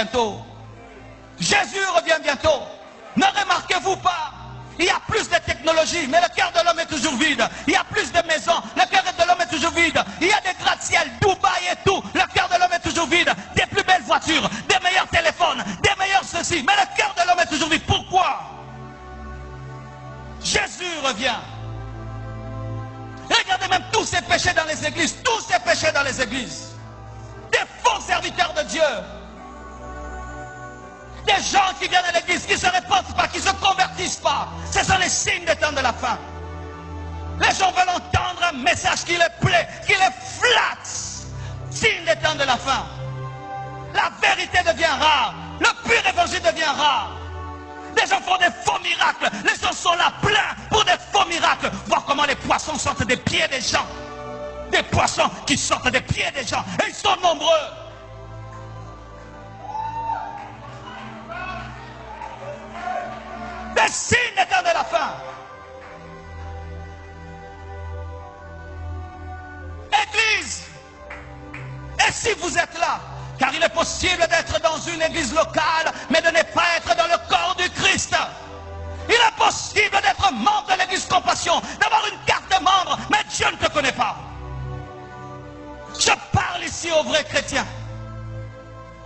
bientôt. Jésus revient bientôt. Ne remarquez-vous pas? Il y a plus de technologie, mais le cœur de l'homme est toujours vide. Il y a plus de maisons, le cœur de l'homme est toujours vide. Il y a des gratte-ciel, Dubaï et tout, le cœur de l'homme est toujours vide. Des plus belles voitures, des meilleurs téléphones, des meilleurs ceci, mais le cœur de l'homme est toujours vide. Pourquoi? Jésus revient. Regardez même tous ces péchés dans les églises, tous ces péchés dans les églises. Des faux serviteurs de Dieu. Des gens qui viennent à l'église, qui ne se répandent pas, qui ne se convertissent pas. Ce sont les signes des temps de la fin. Les gens veulent entendre un message qui les plaît, qui les flatte. Signe des temps de la fin. La vérité devient rare. Le pur évangile devient rare. Les gens font des faux miracles. Les gens sont là pleins pour des faux miracles. Voir comment les poissons sortent des pieds des gens. Des poissons qui sortent des pieds des gens. Et ils sont nombreux. Des signes des temps de la fin. Église. Et si vous êtes là, car il est possible d'être dans une église locale, mais de ne pas être dans le corps du Christ. Il est possible d'être membre de l'église Compassion, d'avoir une carte de membre, mais Dieu ne te connaît pas. Je parle ici aux vrais chrétiens.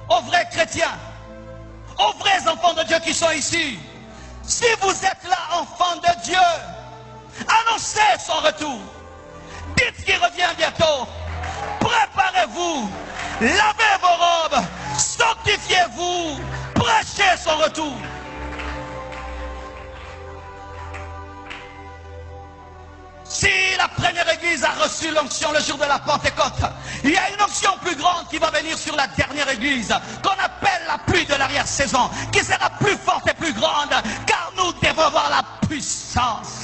Aux vrais chrétiens. Aux vrais enfants de Dieu qui sont ici. Si vous êtes là, enfants de Dieu, annoncez son retour. Dites qu'il revient bientôt. Préparez-vous. Lavez vos robes. Sanctifiez-vous. Prêchez son retour. Si la première église a reçu l'onction le jour de la Pentecôte, il y a une onction plus grande qui va venir sur la dernière église, qu'on appelle la pluie de l'arrière-saison, qui sera plus forte et plus grande, car nous devons voir la puissance.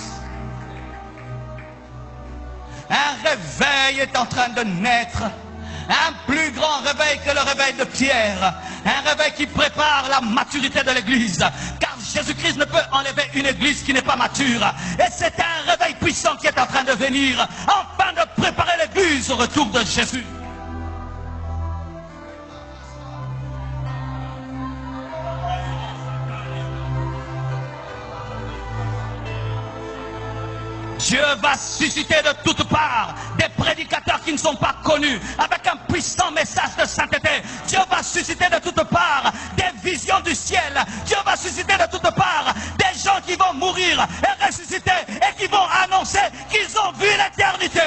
Un réveil est en train de naître, un plus grand réveil que le réveil de Pierre, un réveil qui prépare la maturité de l'église, car Jésus-Christ ne peut enlever une église qui n'est pas mature, et c'est un réveil puissant qui est en train de venir, afin de préparer l'église au retour de Jésus. Dieu va susciter de toutes parts des prédicateurs qui ne sont pas connus, avec un puissant message de sainteté. Dieu va susciter de toutes parts des visions du ciel. Dieu va susciter de toutes parts des gens qui vont mourir et ressusciter et qui vont annoncer qu'ils ont vu l'éternité.